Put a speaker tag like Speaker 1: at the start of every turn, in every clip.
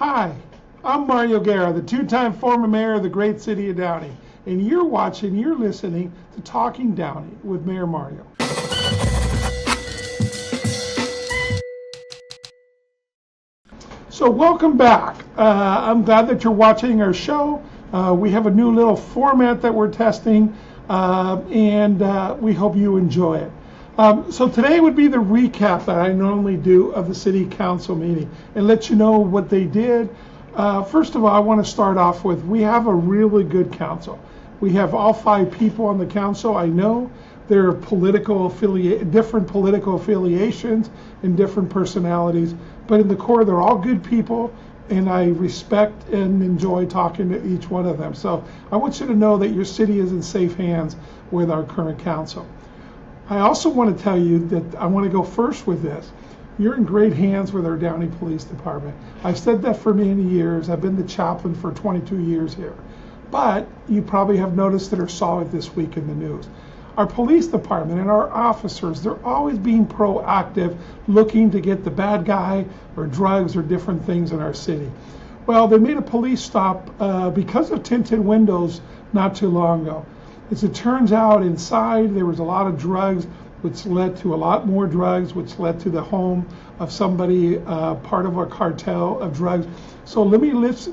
Speaker 1: Hi, I'm Mario Guerra, the two-time former mayor of the great city of Downey, and you're listening to Talking Downey with Mayor Mario. So welcome back. I'm glad that you're watching our show. We have a new little format that we're testing, and we hope you enjoy it. So today would be the recap that I normally do of the city council meeting and let you know what they did. First of all, I want to start off with, we have a really good council. We have all 5 people on the council. I know there are different political affiliations and different personalities, but in the core, they're all good people, and I respect and enjoy talking to each one of them. So I want you to know that your city is in safe hands with our current council. I also want to tell you that I want to go first with this. You're in great hands with our Downey Police Department. I've said that for many years. I've been the chaplain for 22 years here. But you probably have noticed that or saw it this week in the news. Our police department and our officers, they're always being proactive, looking to get the bad guy or drugs or different things in our city. Well, they made a police stop because of tinted windows not too long ago. As it turns out, inside there was a lot of drugs, which led to a lot more drugs, which led to the home of somebody, part of a cartel of drugs. So let me list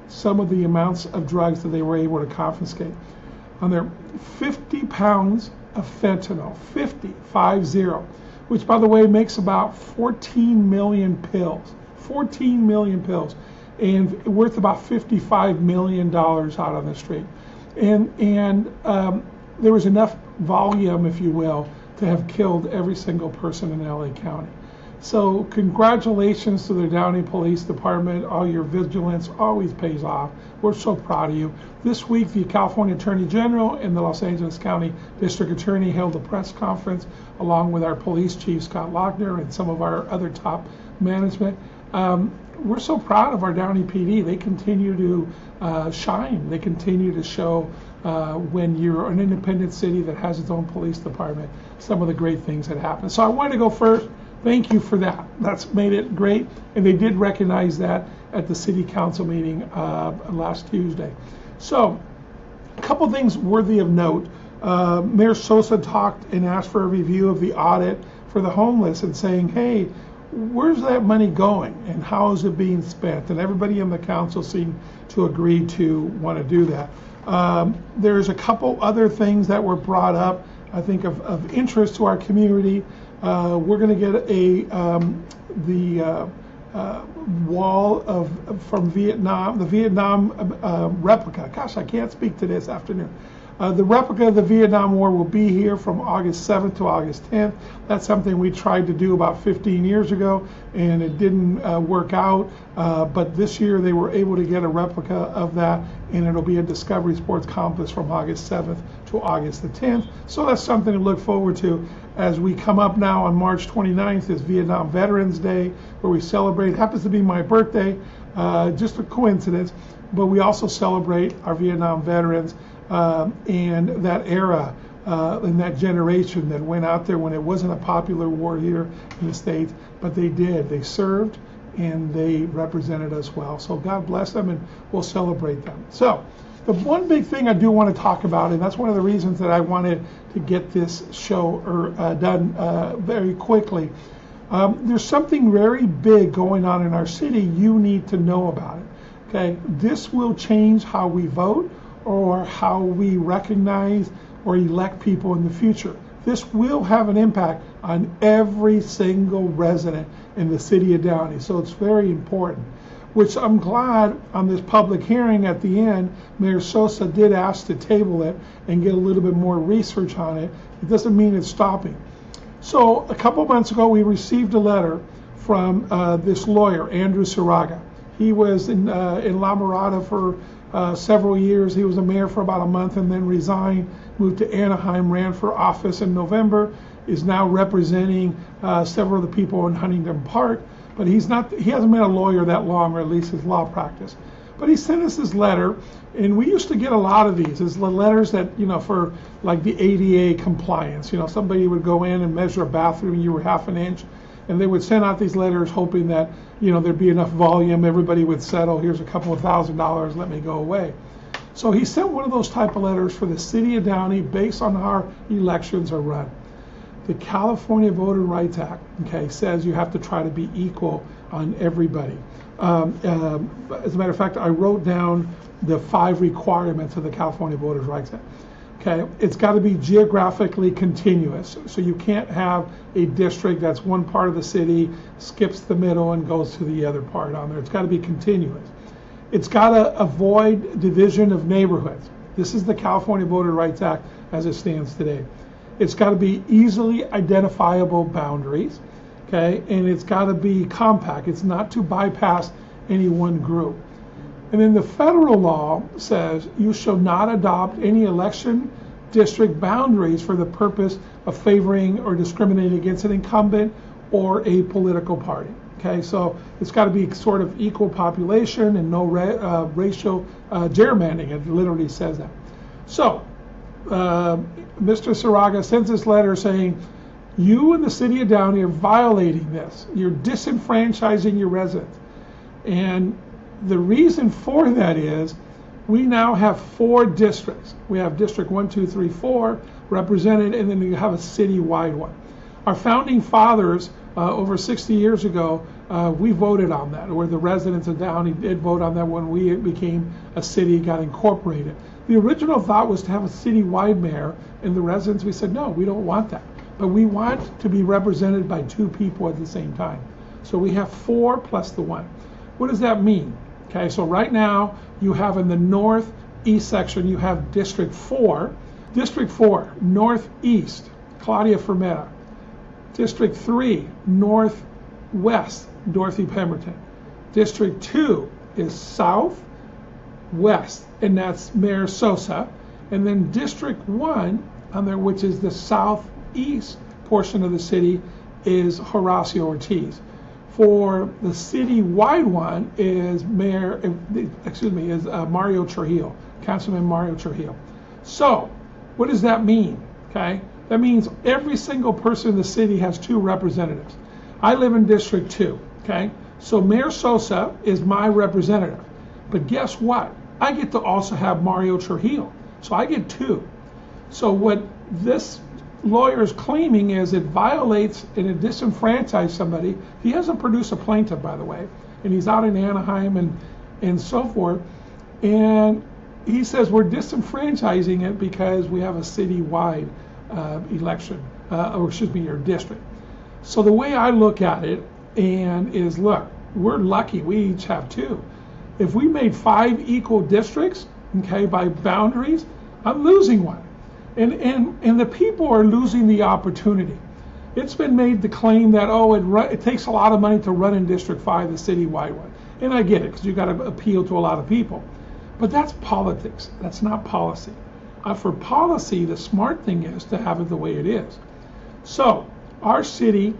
Speaker 1: some of the amounts of drugs that they were able to confiscate. On there, 50 pounds of fentanyl, 50, which by the way makes about 14 million pills, 14 million pills. And worth about $55 million out on the street. And there was enough volume, if you will, to have killed every single person in LA County. So congratulations to the Downey Police Department. All your vigilance always pays off. We're so proud of you. This week, the California Attorney General and the Los Angeles County District Attorney held a press conference along with our police chief, Scott Lochner, and some of our other top management. We're so proud of our Downey PD. They continue to shine. They continue to show when you're an independent city that has its own police department, some of the great things that happen. So I wanted to go first. Thank you for that. That's made it great. And they did recognize that at the city council meeting last Tuesday. So a couple things worthy of note. Mayor Sosa talked and asked for a review of the audit for the homeless and saying, hey, where's that money going and how is it being spent? And everybody in the council seemed to agree to want to do that. There's a couple other things that were brought up, I think, of interest to our community. We're going to get the wall from Vietnam, the Vietnam replica. Gosh, I can't speak to this afternoon. The replica of the Vietnam War will be here from August 7th to August 10th. That's something we tried to do about 15 years ago, and it didn't work out. But this year they were able to get a replica of that, and it'll be at Discovery Sports Complex from August 7th to August the 10th. So that's something to look forward to as we come up now on March 29th is Vietnam Veterans Day, where we celebrate. It happens to be my birthday, just a coincidence, but we also celebrate our Vietnam veterans. And that era and that generation that went out there when it wasn't a popular war here in the States, but they did. They served and they represented us well. So God bless them, and we'll celebrate them. So the one big thing I do want to talk about, and that's one of the reasons that I wanted to get this show done very quickly, there's something very big going on in our city. You need to know about it. Okay, this will change how we vote or how we recognize or elect people in the future. This will have an impact on every single resident in the city of Downey, so it's very important. Which I'm glad on this public hearing at the end, Mayor Sosa did ask to table it and get a little bit more research on it. It doesn't mean it's stopping. So a couple months ago, we received a letter from this lawyer, Andrew Saraga. He was in La Mirada for several years. He was a mayor for about a month and then resigned, moved to Anaheim, ran for office in November, is now representing several of the people in Huntington Park, but he hasn't been a lawyer that long, or at least his law practice. But he sent us this letter, and we used to get a lot of these. It's the letters that, for like the ADA compliance. Somebody would go in and measure a bathroom, and you were half an inch, And they would send out these letters hoping that, you know, there'd be enough volume, everybody would settle, here's a couple of $1,000, let me go away. So he sent one of those type of letters for the city of Downey based on how our elections are run. The California Voter Rights Act, okay, says you have to try to be equal on everybody. As a matter of fact, I wrote down the 5 requirements of the California Voter Rights Act. Okay, it's got to be geographically continuous, so you can't have a district that's one part of the city, skips the middle and goes to the other part on there. It's got to be continuous. It's got to avoid division of neighborhoods. This is the California Voter Rights Act as it stands today. It's got to be easily identifiable boundaries, okay, and it's got to be compact. It's not to bypass any one group. And then the federal law says you shall not adopt any election district boundaries for the purpose of favoring or discriminating against an incumbent or a political party. Okay, so it's got to be sort of equal population and no racial gerrymandering. It literally says that. So Mr. Saraga sends this letter saying, you and the city of Downey are violating this. You're disenfranchising your residents. And the reason for that is we now have 4 districts. We have District 1, 2, 3, 4 represented, and then we have a city-wide one. Our founding fathers, over 60 years ago, we voted on that, or the residents of Downey did vote on that when we became a city, got incorporated. The original thought was to have a city-wide mayor, and the residents, we said, no, we don't want that. But we want to be represented by 2 people at the same time. So we have 4 plus the 1. What does that mean? Okay, so right now you have in the northeast section, you have District 4. District 4, northeast, Claudia Fermetta. District 3, northwest, Dorothy Pemberton. District 2 is southwest, and that's Mayor Sosa. And then District 1, on there, which is the southeast portion of the city, is Horacio Ortiz. For the city-wide one is Mario Trujillo, Councilman Mario Trujillo. So, what does that mean? Okay, that means every single person in the city has 2 representatives. I live in District 2. Okay, so Mayor Sosa is my representative, but guess what? I get to also have Mario Trujillo, so I get 2. So what this lawyer is claiming is it violates and it disenfranchises somebody. He hasn't produced a plaintiff, by the way, and he's out in Anaheim and so forth. And he says we're disenfranchising it because we have a city-wide election, your district. So the way I look at it is, look, we're lucky we each have 2. If we made 5 equal districts, okay, by boundaries, I'm losing one. And the people are losing the opportunity. It's been made the claim that, it takes a lot of money to run in District 5, the citywide one. And I get it, because you've got to appeal to a lot of people. But that's politics. That's not policy. For policy, the smart thing is to have it the way it is. So, our city,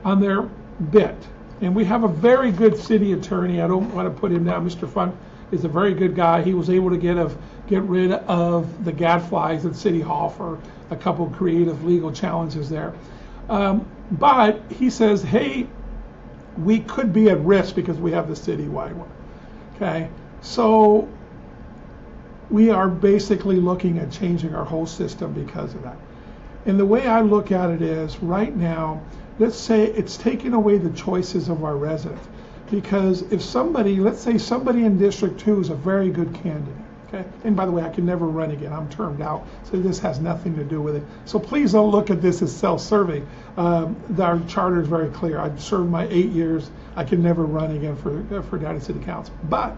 Speaker 1: on their bit, and we have a very good city attorney. I don't want to put him down. Mr. Funk is a very good guy. He was able to get rid of the gadflies at City Hall for a couple of creative legal challenges there. But he says, hey, we could be at risk because we have the citywide one. Okay, so we are basically looking at changing our whole system because of that. And the way I look at it is, right now, let's say it's taking away the choices of our residents. Because if let's say somebody in District 2 is a very good candidate, okay? And by the way, I can never run again. I'm termed out, so this has nothing to do with it. So please don't look at this as self-serving. Our charter is very clear. I've served my 8 years. I can never run again for Downey City Council. But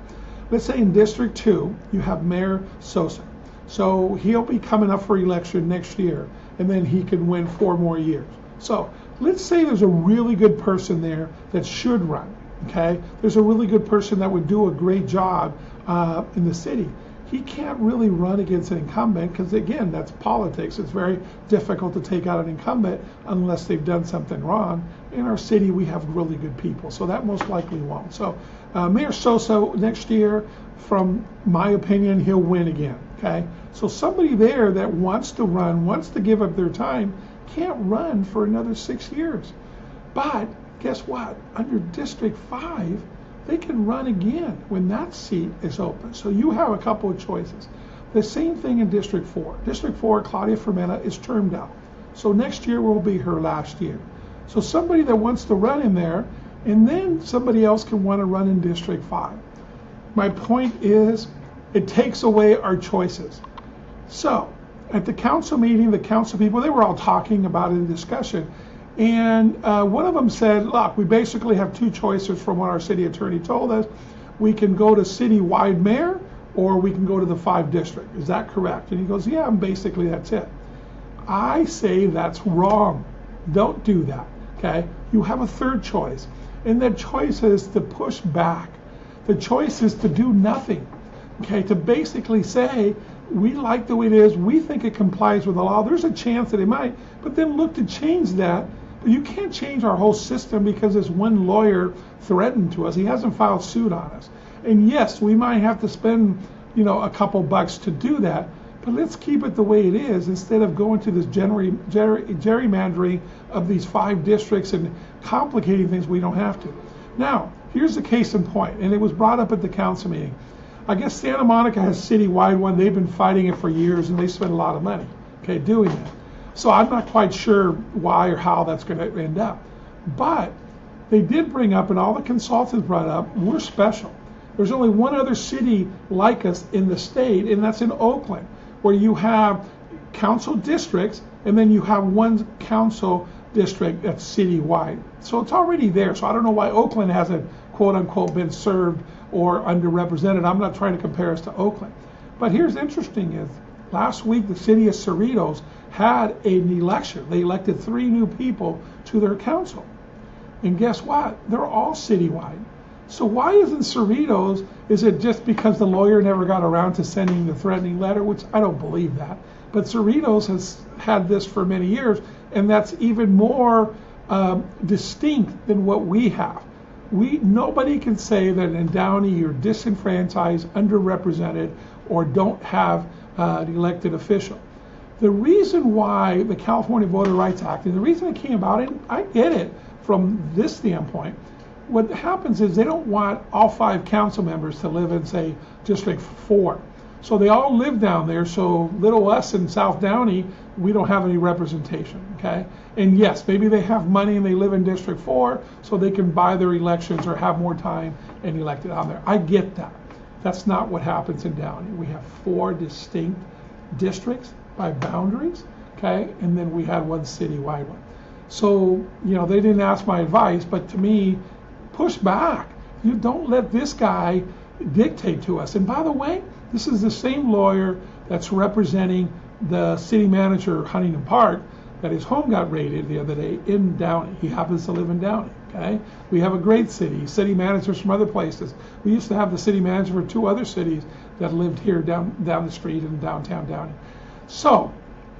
Speaker 1: let's say in District 2, you have Mayor Sosa. So he'll be coming up for election next year, and then he can win 4 more years. So let's say there's a really good person there that should run. Okay, there's a really good person that would do a great job in the city. He can't really run against an incumbent because, again, that's politics. It's very difficult to take out an incumbent unless they've done something wrong. In our city, we have really good people, so that most likely won't. So Mayor Sosa next year, from my opinion, he'll win again. Okay, so somebody there that wants to run, wants to give up their time, can't run for another 6 years. But guess what? Under District 5, they can run again when that seat is open. So you have a couple of choices. The same thing in District 4. District 4, Claudia Fermenta is termed out. So next year will be her last year. So somebody that wants to run in there, and then somebody else can want to run in District 5. My point is, it takes away our choices. So at the council meeting, the council people, they were all talking about it in discussion. And one of them said, look, we basically have two choices from what our city attorney told us. We can go to city-wide mayor, or we can go to the 5 district. Is that correct? And he goes, yeah, and basically that's it. I say that's wrong. Don't do that, okay? You have a third choice, and that choice is to push back. The choice is to do nothing, okay? To basically say, we like the way it is, we think it complies with the law, there's a chance that it might, but then look to change that. But you can't change our whole system because this one lawyer threatened to us. He hasn't filed suit on us. And yes, we might have to spend, a couple bucks to do that, but let's keep it the way it is instead of going to this gerrymandering of these 5 districts and complicating things we don't have to. Now, here's the case in point, and it was brought up at the council meeting. I guess Santa Monica has citywide one. They've been fighting it for years, and they spend a lot of money, doing that. So I'm not quite sure why or how that's going to end up. But they did bring up, and all the consultants brought up, we're special. There's only one other city like us in the state, and that's in Oakland, where you have council districts, and then you have one council district that's citywide. So it's already there. So I don't know why Oakland hasn't, quote unquote, been served or underrepresented. I'm not trying to compare us to Oakland. But here's interesting is, last week the city of Cerritos had an election. They elected 3 new people to their council. And guess what? They're all citywide. So why isn't Cerritos, is it just because the lawyer never got around to sending the threatening letter, which I don't believe that. But Cerritos has had this for many years, and that's even more distinct than what we have. Nobody can say that in Downey you're disenfranchised, underrepresented, or don't have an elected official. The reason why the California Voter Rights Act, and the reason it came about, and I get it from this standpoint, what happens is they don't want all 5 council members to live in, say, District 4. So they all live down there, so little us in South Downey, we don't have any representation, okay? And yes, maybe they have money and they live in District 4, so they can buy their elections or have more time and elect it on there. I get that. That's not what happens in Downey. We have 4 distinct districts by boundaries, okay? And then we had one citywide one. So, they didn't ask my advice, but to me, push back. You don't let this guy dictate to us. And by the way, this is the same lawyer that's representing the city manager of Huntington Park that his home got raided the other day in Downey. He happens to live in Downey, okay? We have a great city managers from other places. We used to have the city manager for 2 other cities that lived here down the street in downtown Downey. So,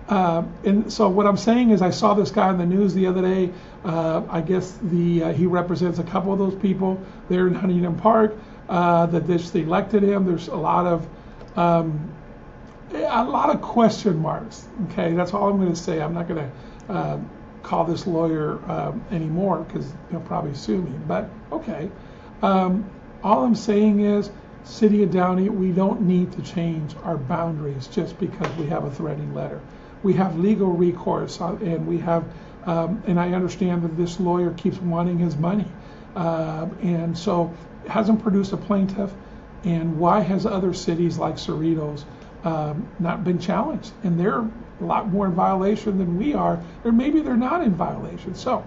Speaker 1: so what I'm saying is I saw this guy on the news the other day. I guess he represents a couple of those people there in Huntington Park that just elected him. There's a lot of question marks. Okay, that's all I'm going to say. I'm not going to call this lawyer anymore because he'll probably sue me. But okay, all I'm saying is, City of Downey, we don't need to change our boundaries just because we have a threatening letter. We have legal recourse, and we have, and I understand that this lawyer keeps wanting his money, and so hasn't produced a plaintiff. And why has other cities like Cerritos not been challenged? And they're a lot more in violation than we are, or maybe they're not in violation. So,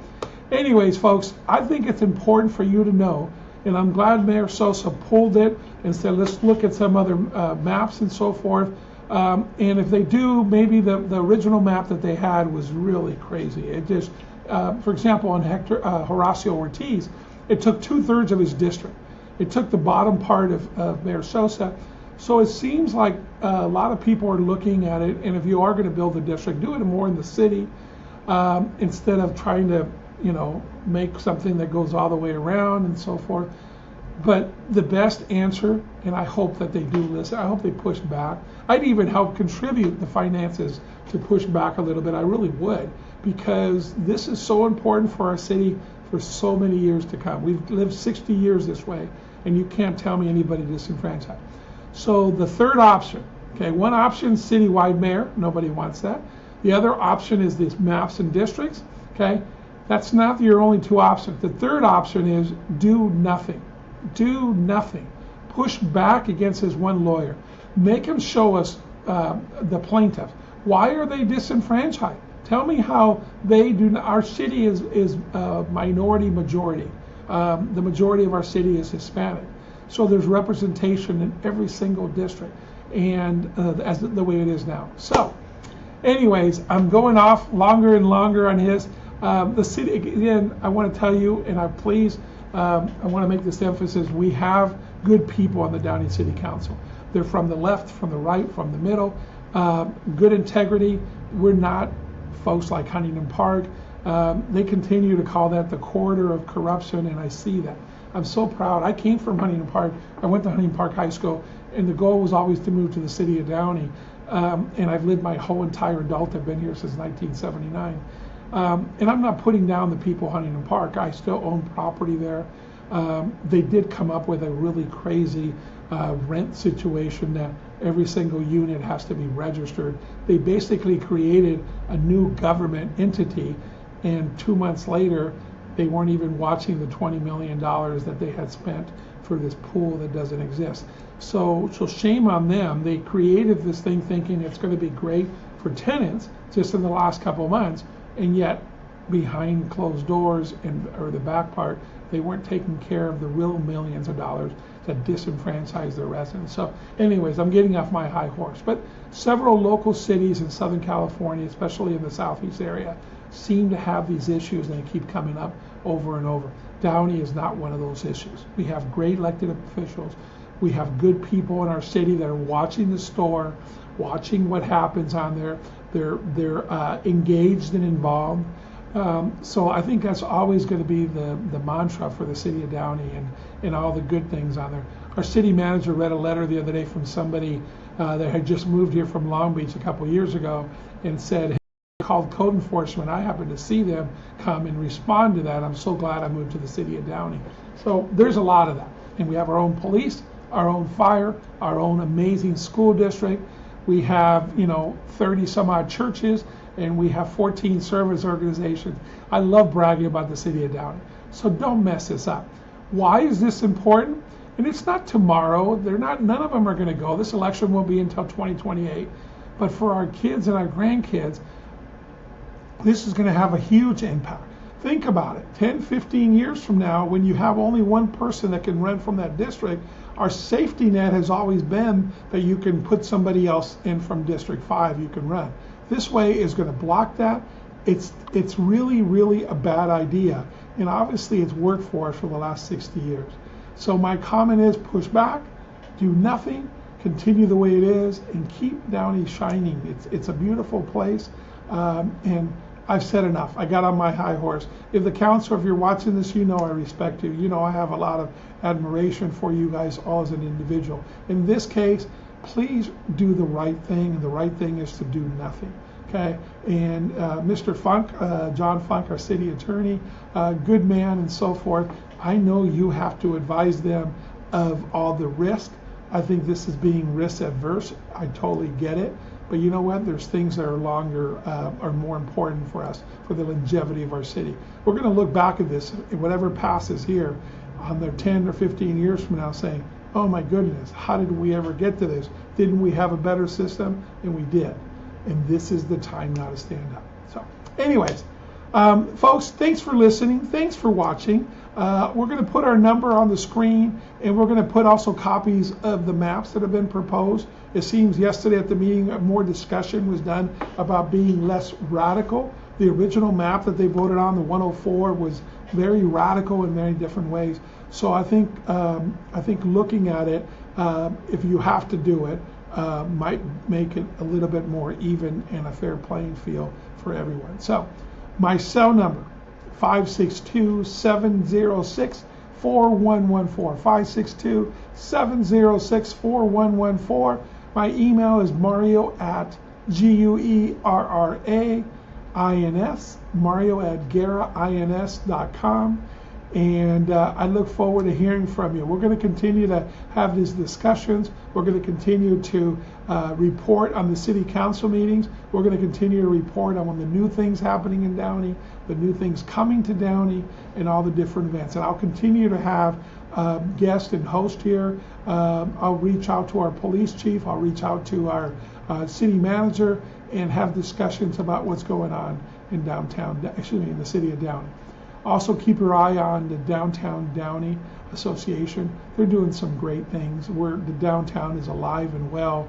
Speaker 1: anyways, folks, I think it's important for you to know. And I'm glad Mayor Sosa pulled it and said, let's look at some other maps and so forth. And if they do, maybe the original map that they had was really crazy. It just, for example, on Horacio Ortiz, it took 2/3 of his district. It took the bottom part of Mayor Sosa. So it seems like a lot of people are looking at it, and if you are going to build a district, do it more in the city instead of trying to, make something that goes all the way around and so forth. But the best answer, and I hope that they do listen, I hope they push back. I'd even help contribute the finances to push back a little bit. I really would, because this is so important for our city, for so many years to come. We've lived 60 years this way, and you can't tell me anybody disenfranchised. So the third option, okay, one option, citywide mayor, nobody wants that. The other option is these maps and districts, okay? That's not your only two options. The third option is do nothing. Do nothing. Push back against his one lawyer. Make him show us the plaintiffs. Why are they disenfranchised? Tell me how they do. Our city is minority majority. The majority of our city is Hispanic. So there's representation in every single district, and as the way it is now. So anyways, I'm going off longer and longer on his. The city, again, I want to tell you, and I want to make this emphasis, we have good people on the Downey City Council. They're from the left, from the right, from the middle, good integrity. We're not folks like Huntington Park. They continue to call that the corridor of corruption, and I see that. I'm so proud. I came from Huntington Park. I went to Huntington Park High School, and the goal was always to move to the city of Downey. And I've lived my whole entire adult. I've been here since 1979. And I'm not putting down the people of Huntington Park. I still own property there. They did come up with a really crazy rent situation that every single unit has to be registered. They basically created a new government entity, and 2 months later, they weren't even watching the $20 million that they had spent for this pool that doesn't exist. So shame on them. They created this thing thinking it's going to be great for tenants just in the last couple of months, and yet behind closed doors or the back part, they weren't taking care of the real millions of dollars that disenfranchised their residents. So anyways, I'm getting off my high horse. But several local cities in Southern California, especially in the Southeast area, seem to have these issues, and they keep coming up over and over. Downey is not one of those issues. We have great elected officials. We have good people in our city that are watching the store, watching what happens on there. They're engaged and involved. So I think that's always going to be the mantra for the city of Downey and all the good things on there. Our city manager read a letter the other day from somebody that had just moved here from Long Beach a couple years ago and said, called code enforcement. I happened to see them come and respond to that. I'm so glad I moved to the city of Downey. So there's a lot of that. And we have our own police, our own fire, our own amazing school district. We have, 30 some odd churches, and we have 14 service organizations. I love bragging about the city of Downey. So don't mess this up. Why is this important? And it's not tomorrow. None of them are going to go. This election won't be until 2028. But for our kids and our grandkids, this is going to have a huge impact. Think about it. 10, 15 years from now, when you have only one person that can run from that district, our safety net has always been that you can put somebody else in from District 5, you can run. This way is going to block that. It's really, really a bad idea. And obviously it's worked for us for the last 60 years. So my comment is push back, do nothing, continue the way it is, and keep Downey shining. It's a beautiful place. And I've said enough. I got on my high horse. If the council, if you're watching this, I respect you. I have a lot of admiration for you guys all as an individual. In this case, please do the right thing, and the right thing is to do nothing. Okay? And Mr. Funk, John Funk, our city attorney, good man and so forth, I know you have to advise them of all the risk. I think this is being risk adverse. I totally get it. But you know what? There's things that are more important for us, for the longevity of our city. We're going to look back at this, and whatever passes here, on the 10 or 15 years from now, saying, oh my goodness, how did we ever get to this? Didn't we have a better system? And we did. And this is the time now to stand up. So anyways, folks, thanks for listening. Thanks for watching. We're going to put our number on the screen, and we're going to put also copies of the maps that have been proposed. It seems yesterday at the meeting more discussion was done about being less radical. The original map that they voted on, the 104, was very radical in many different ways. So I think looking at it, if you have to do it, might make it a little bit more even and a fair playing field for everyone. So my cell number, 562-706-4114, 562-706-4114. My email is mario@guerra INS, mario@guerrains.com. And I look forward to hearing from you. We're going to continue to have these discussions. We're going to continue to report on the city council meetings. We're going to continue to report on the new things happening in Downey, the new things coming to Downey, and all the different events. And I'll continue to have guests and hosts here. I'll reach out to our police chief. I'll reach out to our city manager and have discussions about what's going on in in the city of Downey. Also, keep your eye on the Downtown Downey Association. They're doing some great things. The downtown is alive and well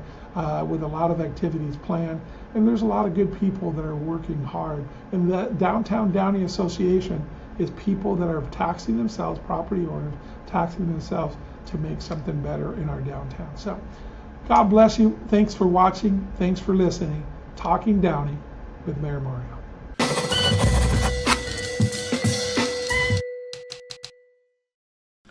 Speaker 1: with a lot of activities planned, and there's a lot of good people that are working hard. And the Downtown Downey Association is people that are taxing themselves, property owners, taxing themselves to make something better in our downtown. So, God bless you. Thanks for watching. Thanks for listening. Talking Downey with Mayor Mario.